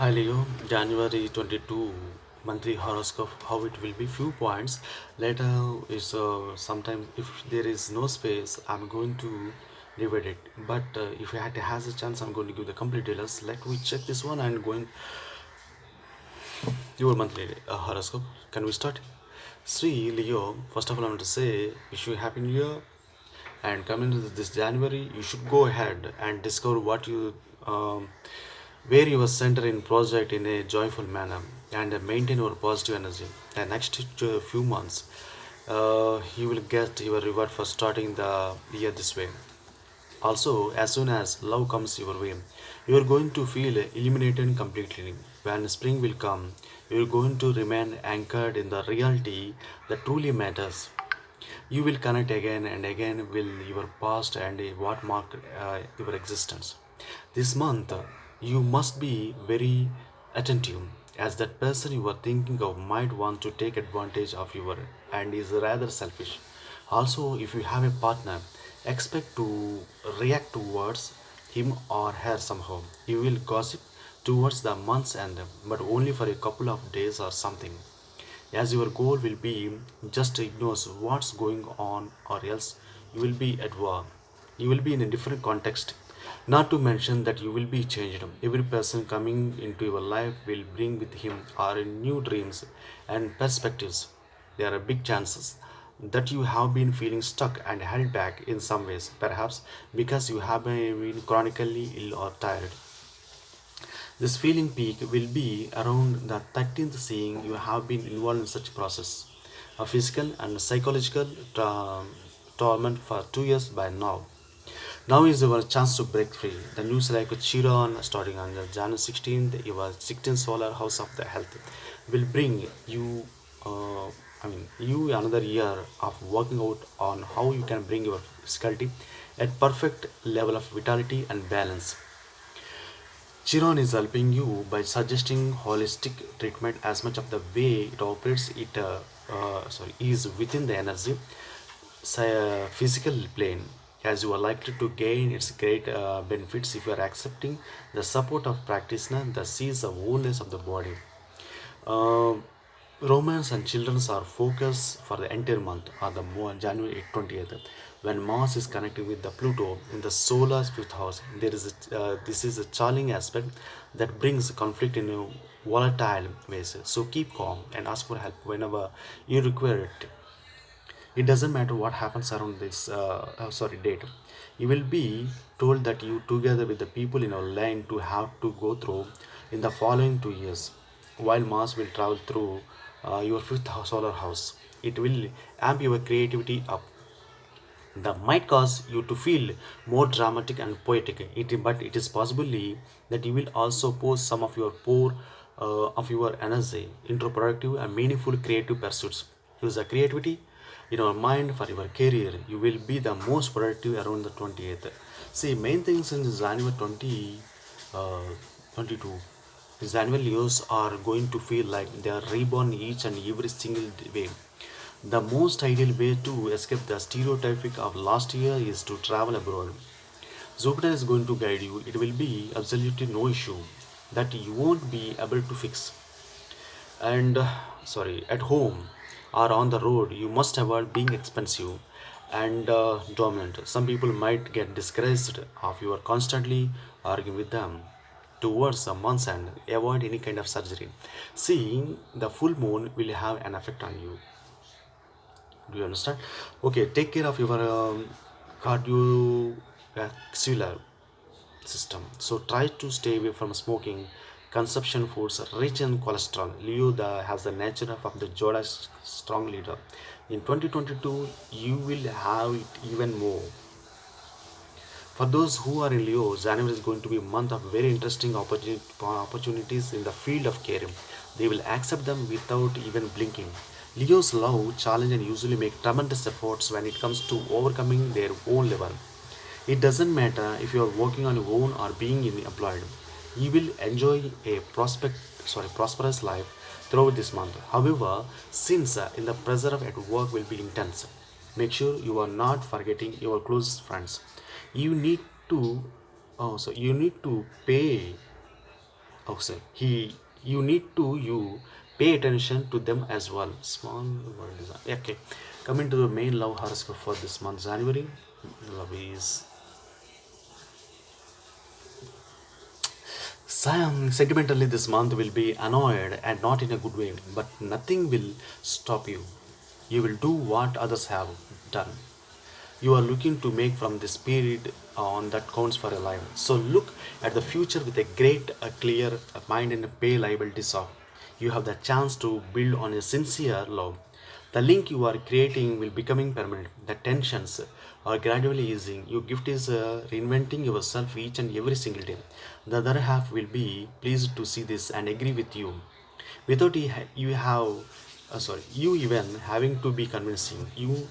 Hi Leo, January 22 monthly horoscope, how it will be few points. Later is sometime if there is no space, I'm going to divide it. But if it has a chance, I'm going to give the complete details. Let me check this one and going your monthly horoscope. Can we start? See Leo, first of all, I want to say wish you a happy new year. And coming to this January, you should go ahead and discover what you where you are centered in project in a joyful manner and maintain your positive energy. The next few months, you will get your reward for starting the year this way. Also, as soon as love comes your way, you are going to feel illuminated completely. When spring will come, you are going to remain anchored in the reality that truly matters. You will connect again and again with your past and what marked your existence. This month, you must be very attentive as that person you are thinking of might want to take advantage of you and is rather selfish. Also, if you have a partner, expect to react towards him or her somehow. You will gossip towards the month's end, but only for a couple of days or something, as your goal will be just to ignore what's going on, or else you will be at war. You will be in a different context. Not to mention that you will be changed. Every person coming into your life will bring with him or new dreams and perspectives. There are big chances that you have been feeling stuck and held back in some ways, perhaps because you have been chronically ill or tired. This feeling peak will be around the 13th, seeing you have been involved in such process, a physical and psychological torment for 2 years by now. Now is your chance to break free. The news like Chiron starting on the January 16th, your 16th solar house of the health will bring you, you another year of working out on how you can bring your physicality at perfect level of vitality and balance. Chiron is helping you by suggesting holistic treatment as much of the way it operates is within the energy physical plane, as you are likely to gain its great benefits if you are accepting the support of practitioner that sees the wholeness of the body. uh, Romance and children are focus for the entire month on the January 20th, when Mars is connecting with the Pluto in the solar fifth house. This is a challenging aspect that brings conflict in a volatile ways. So keep calm and ask for help whenever you require it. It doesn't matter what happens around this date. You will be told that you together with the people in our line to have to go through in the following 2 years. While Mars will travel through your solar house, it will amp your creativity up. That might cause you to feel more dramatic and poetic. But it is possibly that you will also pose some of your of your energy into productive and meaningful creative pursuits. Use the creativity in your mind for your career. You will be the most productive around the 28th. See, main things in January 22. These annual Leos are going to feel like they are reborn each and every single way. The most ideal way to escape the stereotypic of last year is to travel abroad. Jupiter is going to guide you. It will be absolutely no issue that you won't be able to fix. And at home or on the road, you must avoid being expensive and dominant. Some people might get discouraged if you are constantly arguing with them. Towards the month's end, avoid any kind of surgery. Seeing the full moon will have an effect on you. Do you understand? Okay, take care of your cardiovascular system. So try to stay away from smoking, consumption foods rich in cholesterol. Leo has the nature of the Joda strong leader. In 2022, you will have it even more. For those who are in Leo, January is going to be a month of very interesting opportunities in the field of caring. They will accept them without even blinking. Leos love challenge and usually make tremendous efforts when it comes to overcoming their own level. It doesn't matter if you are working on your own or being employed. You will enjoy a prosperous life throughout this month. However, since in the pressure of at work will be intense, make sure you are not forgetting your closest friends. You need to you need to pay Okay, you need to pay attention to them as well. Small world design. Okay, coming to the main love horoscope for this month, January. Love is sentimentally, this month will be annoyed and not in a good way, but nothing will stop you. You will do what others have done. You are looking to make from this period on that counts for a life. So look at the future with a great, a clear mind and pay liabilities off. You have the chance to build on a sincere love. The link you are creating will becoming permanent. The tensions are gradually easing. Your gift is reinventing yourself each and every single day. The other half will be pleased to see this and agree with you without you have you even having to be convincing you.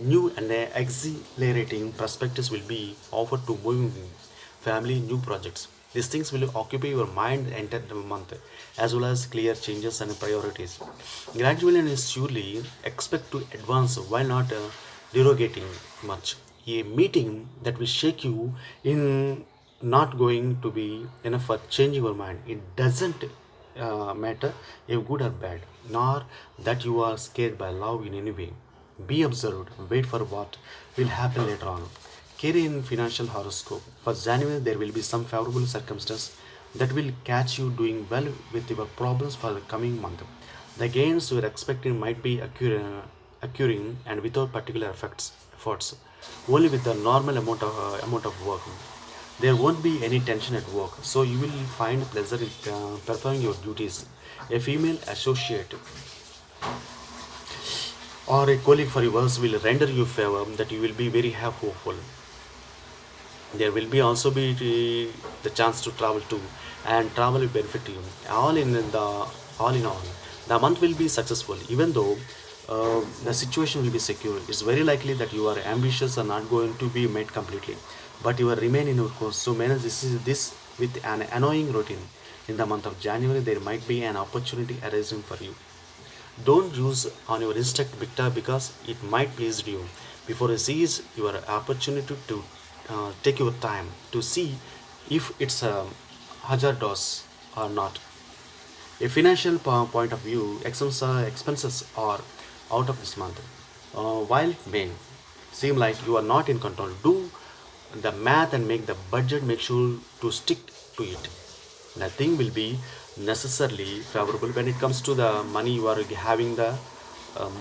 New and exhilarating perspectives will be offered to moving family new projects. These things will occupy your mind the entire month, as well as clear changes and priorities. Gradually and surely expect to advance while not derogating much. A meeting that will shake you in not going to be enough for changing your mind. It doesn't matter if good or bad, nor that you are scared by love in any way. Be observed, wait for what will happen later on. Career in financial horoscope. For January, there will be some favorable circumstance that will catch you doing well with your problems for the coming month. The gains you are expecting might be occurring and without particular efforts, only with the normal amount of work. There won't be any tension at work, so you will find pleasure in performing your duties. A female associate or a colleague for yours will render you favor that you will be very hopeful. There will be also be the chance to travel too, and travel will benefit you. All in all, the month will be successful, even though the situation will be secure. It's very likely that your ambitions are not going to be met completely, but you will remain in your course. So manage this with an annoying routine. In the month of January, there might be an opportunity arising for you. Don't use on your instinct Victor because it might please you. Before you seize your opportunity to take your time to see if it's a hazardous or not. A financial point of view, expenses are out of this month. While it may seem like you are not in control, do the math and make the budget. Make sure to stick to it. Nothing will be necessarily favorable when it comes to the money you are having the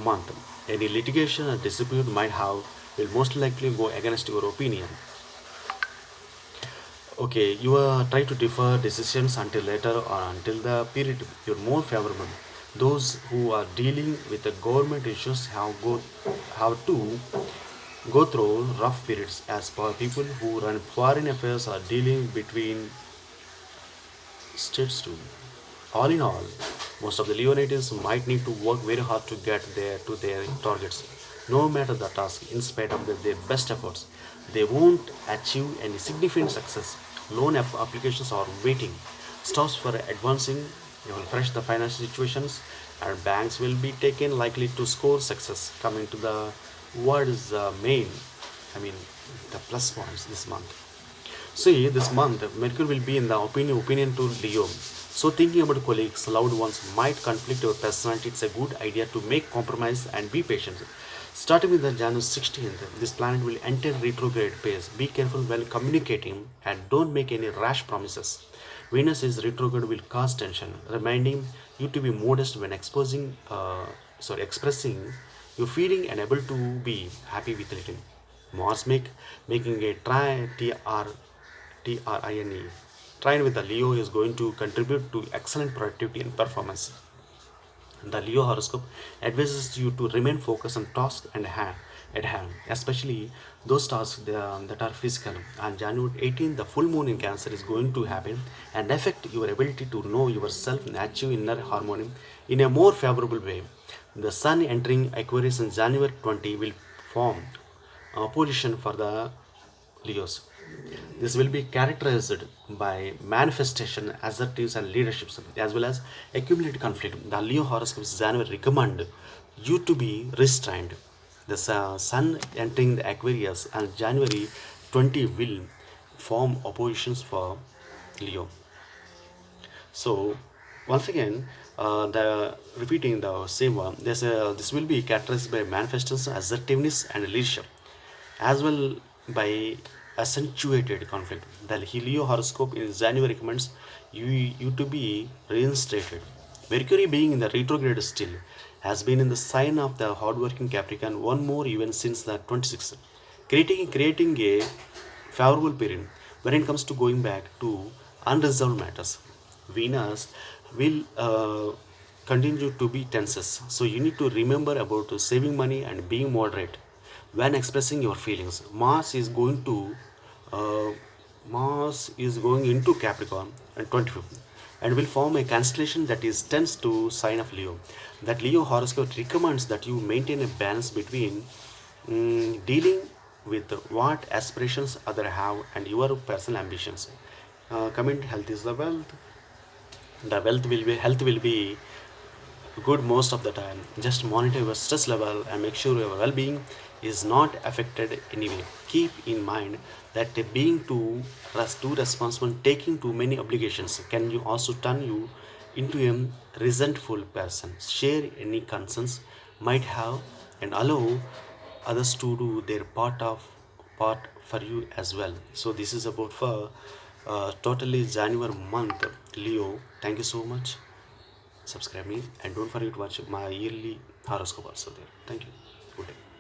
month. Any litigation or dispute might have will most likely go against your opinion. Okay, you try to defer decisions until later or until the period you're more favorable. Those who are dealing with the government issues have to go through rough periods as per people who run foreign affairs are dealing between states too. All in all, most of the Leonidas might need to work very hard to get there to their targets. No matter the task, in spite of their best efforts, they won't achieve any significant success. Loan applications are waiting. Stops for advancing, you will fresh the financial situations, and banks will be taken likely to score success. Coming to the what is the main, I mean, the plus points this month. See, this month, Mercury will be in the opinion to Leo. So, thinking about colleagues, loved ones might conflict your personality. It's a good idea to make compromise and be patient. Starting with the January 16th, this planet will enter retrograde phase. Be careful while communicating and don't make any rash promises. Venus is retrograde will cause tension, reminding you to be modest when expressing your feeling and able to be happy with little. Mars making a trine trine with the Leo is going to contribute to excellent productivity and performance. The Leo horoscope advises you to remain focused on tasks at hand, especially those tasks that are physical. On January 18th, the full moon in Cancer is going to happen and affect your ability to know yourself and achieve inner harmony in a more favorable way. The Sun entering Aquarius in January 20 will form opposition for the Leos. This will be characterized by manifestation, assertiveness, and leaderships, as well as accumulated conflict. The Leo horoscopes January recommend you to be restrained. The Sun entering the Aquarius and January 20 will form oppositions for Leo. So once again, the repeating the same one. This will be characterized by manifestations, assertiveness, and leadership, as well by accentuated conflict. The Helio horoscope in January recommends you to be reinstated. Mercury, being in the retrograde still, has been in the sign of the hardworking Capricorn one more even since the 26th, creating a favorable period when it comes to going back to unresolved matters. Venus will continue to be tenses, so you need to remember about saving money and being moderate when expressing your feelings. Uh, Mars is going into Capricorn on 25th and will form a constellation that is tends to sign of Leo. That Leo horoscope recommends that you maintain a balance between dealing with what aspirations other have and your personal ambitions. Comment: health is the wealth. The wealth will be health will be good most of the time. Just monitor your stress level and make sure your well-being is not affected anyway. Keep in mind that being too responsible, taking too many obligations can you also turn you into a resentful person. Share any concerns might have and allow others to do their part for you as well. So this is about for totally January month. Leo, thank you so much. Subscribe me and don't forget to watch my yearly horoscope also there. Thank you. Good day.